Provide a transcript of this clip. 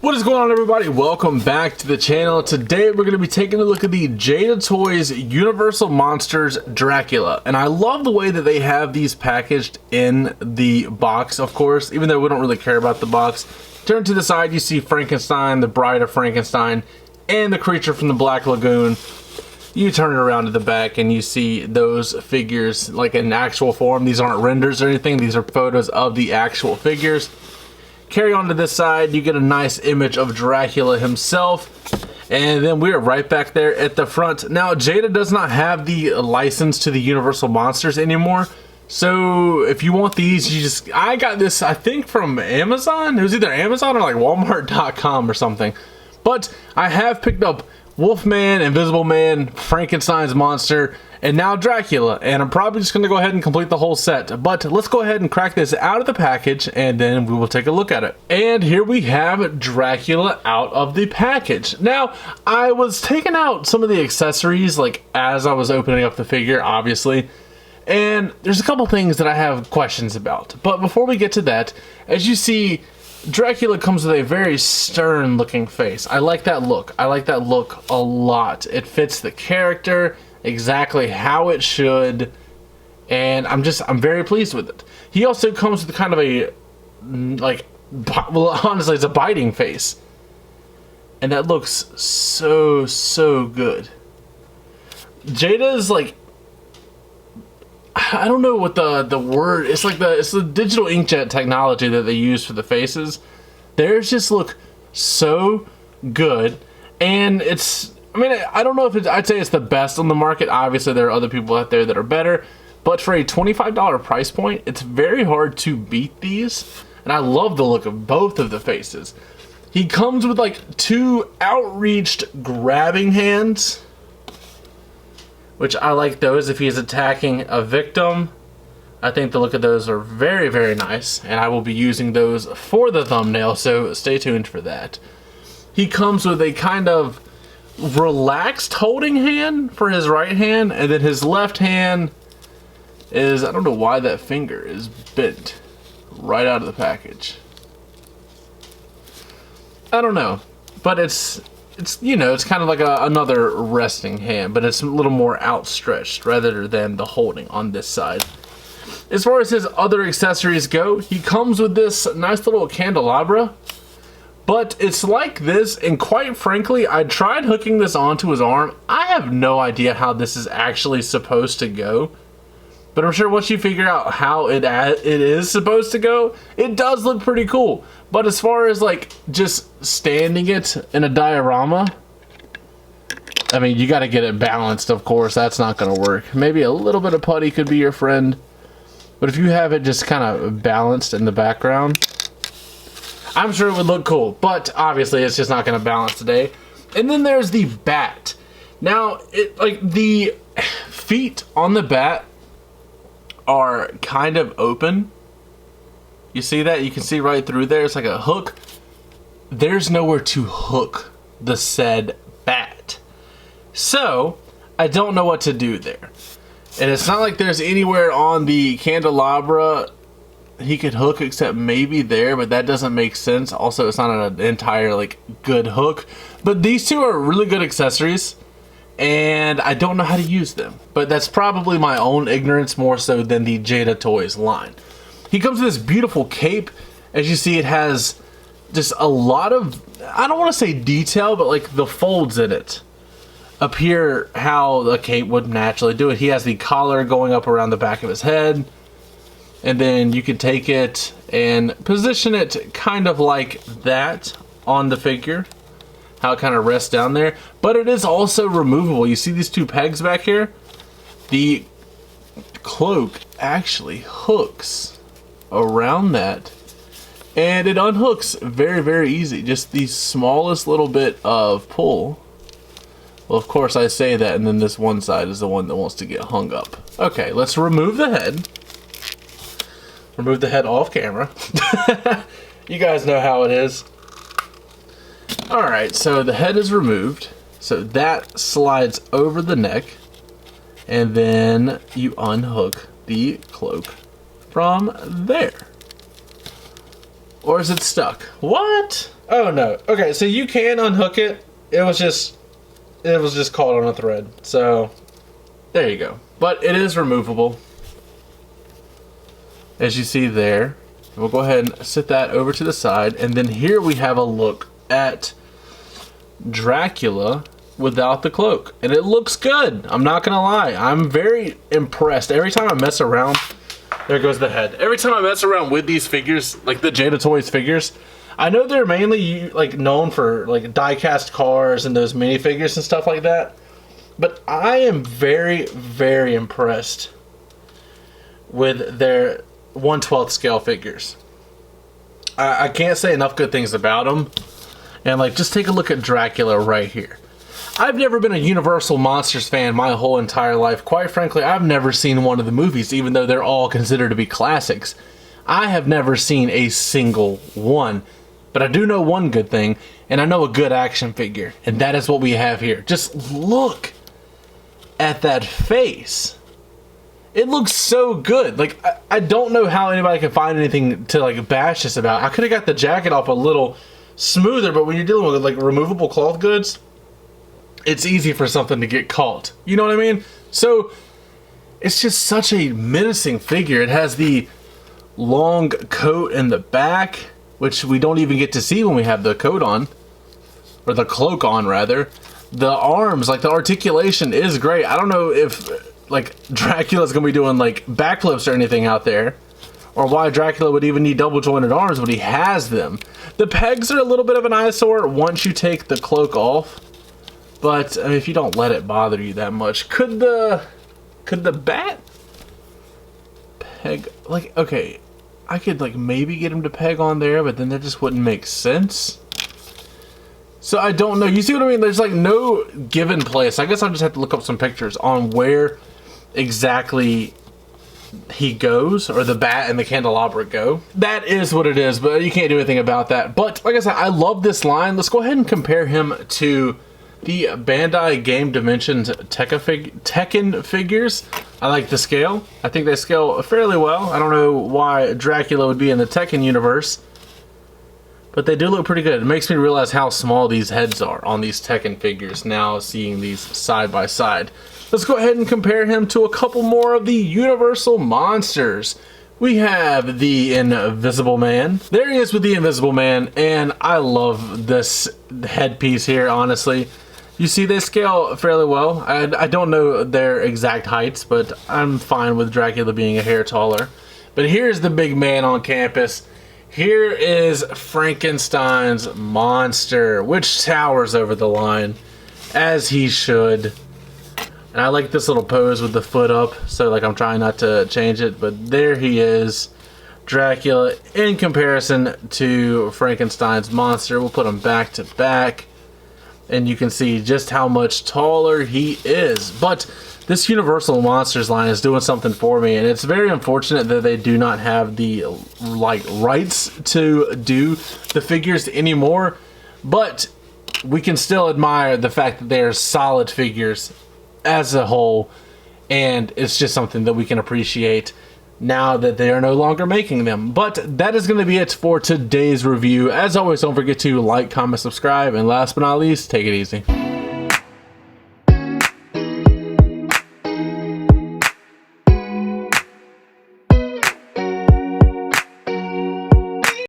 What is going on, everybody? Welcome back to the channel. Today we're going to be taking a look at the Jada Toys Universal Monsters Dracula, and I love the way that they have these packaged in the box, of course, even though we don't really care about the box. Turn to the side, you see Frankenstein, the Bride of Frankenstein, and the creature from the Black Lagoon. You turn it around to the back and you see those figures like in actual form. These aren't renders or anything, these are photos of the actual figures. Carry on to this side, you get a nice image of Dracula himself, and then we're right back there at the front. Now, Jada does not have the license to the Universal Monsters anymore, so if you want these, you just, I got this, I think from Amazon. It was either Amazon or like Walmart.com or something, but I have picked up Wolfman, Invisible Man, Frankenstein's monster, and now Dracula, and I'm probably just going to go ahead and complete the whole set. But let's go ahead and crack this out of the package, and then we will take a look at it. And here we have Dracula out of the package. Now, I was taking out some of the accessories, like, as I was opening up the figure, obviously, and there's a couple things that I have questions about. But before we get to that, as you see, Dracula comes with a very stern looking face. I like that look. I like that look a lot. It fits the character exactly how it should, and I'm very pleased with it. He also comes with kind of a, like, well, honestly, it's a biting face, and that looks so good. Jada's, like, I don't know what the word, it's the digital inkjet technology that they use for the faces. Theirs just look so good, and it's, I mean, I don't know if I'd say it's the best on the market. Obviously, there are other people out there that are better, but for a $25 price point, it's very hard to beat these, and I love the look of both of the faces. He comes with, like, two outreached grabbing hands, which I like those if he's attacking a victim. I think the look of those are very nice, and I will be using those for the thumbnail, so stay tuned for that. He comes with a kind of relaxed holding hand for his right hand, and then his left hand is, I don't know why that finger is bent right out of the package. I don't know, but it's you know, it's kind of like another resting hand, but it's a little more outstretched rather than the holding on this side. As far as his other accessories go, he comes with this nice little candelabra, but it's like this, and quite frankly, I tried hooking this onto his arm. I have no idea how this is actually supposed to go, but I'm sure once you figure out how it is supposed to go, it does look pretty cool. But as far as, like, just standing it in a diorama, I mean, you got to get it balanced, of course. That's not going to work. Maybe a little bit of putty could be your friend, but if you have it just kind of balanced in the background, I'm sure it would look cool, but obviously it's just not going to balance today. And then there's the bat. Now, the feet on the bat are kind of open. You see that? You can see right through there. It's like a hook. There's nowhere to hook the said bat. So, I don't know what to do there. And it's not like there's anywhere on the candelabra he could hook except maybe there, but that doesn't make sense. Also, it's not an entire, like, good hook. But these two are really good accessories, and I don't know how to use them. But that's probably my own ignorance more so than the Jada Toys line. He comes with this beautiful cape. As you see, it has just a lot of, I don't want to say detail, but like the folds in it appear how the cape would naturally do it. He has the collar going up around the back of his head, and then you can take it and position it kind of like that on the figure, how it kind of rests down there. But it is also removable. You see these two pegs back here? The cloak actually hooks around that, and it unhooks very easy. Just the smallest little bit of pull. Well, of course I say that, and then this one side is the one that wants to get hung up. Okay, let's remove the head. Remove the head off camera. You guys know how it is. Alright, so the head is removed, so that slides over the neck, and then you unhook the cloak from there. Or is it stuck? What? Oh no. Okay, so you can unhook it. It was just caught on a thread. So there you go. But it is removable, as you see there. We'll go ahead and sit that over to the side, and then here we have a look at Dracula without the cloak, and it looks good. I'm not gonna lie, I'm very impressed. Every time I mess around, there goes the head. Every time I mess around with these figures, like the Jada Toys figures, I know they're mainly like known for like die-cast cars and those minifigures and stuff like that, but I am very, very impressed with their 1/12 scale figures. I can't say enough good things about them. And like, just take a look at Dracula right here. I've never been a Universal Monsters fan my whole entire life. Quite frankly, I've never seen one of the movies, even though they're all considered to be classics. I have never seen a single one. But I do know one good thing, and I know a good action figure, and that is what we have here. Just look at that face. It looks so good. Like, I don't know how anybody can find anything to like bash this about. I could have got the jacket off a little smoother, but when you're dealing with like removable cloth goods, it's easy for something to get caught. You know what I mean? So it's just such a menacing figure. It has the long coat in the back, which we don't even get to see when we have the coat on, or the cloak on rather. The arms, like the articulation is great. I don't know if like Dracula's gonna be doing like backflips or anything out there, or why Dracula would even need double jointed arms, but he has them. The pegs are a little bit of an eyesore once you take the cloak off, but I mean, if you don't let it bother you that much, could the bat peg, like, okay, I could like maybe get him to peg on there, but then that just wouldn't make sense. So I don't know. You see what I mean? There's like no given place. I guess I'll just have to look up some pictures on where exactly he goes, or the bat and the candelabra go. That is what it is, but you can't do anything about that. But like I said, I love this line. Let's go ahead and compare him to the Bandai Game Dimensions Tekken figures. I like the scale. I think they scale fairly well. I don't know why Dracula would be in the Tekken universe, but they do look pretty good. It makes me realize how small these heads are on these Tekken figures now, seeing these side by side. Let's go ahead and compare him to a couple more of the Universal monsters. We have the Invisible Man. There he is with the Invisible Man, and I love this headpiece here, honestly. You see, they scale fairly well. I don't know their exact heights, but I'm fine with Dracula being a hair taller. But here's the big man on campus. Here is Frankenstein's monster, which towers over the line, as he should. And I like this little pose with the foot up, so like I'm trying not to change it, but there he is, Dracula, in comparison to Frankenstein's monster. We'll put them back to back, and you can see just how much taller he is. But this Universal Monsters line is doing something for me, and it's very unfortunate that they do not have the like rights to do the figures anymore, but we can still admire the fact that they're solid figures as a whole, and it's just something that we can appreciate now that they are no longer making them. But that is going to be it for today's review. As always, don't forget to like, comment, subscribe, and last but not least, take it easy.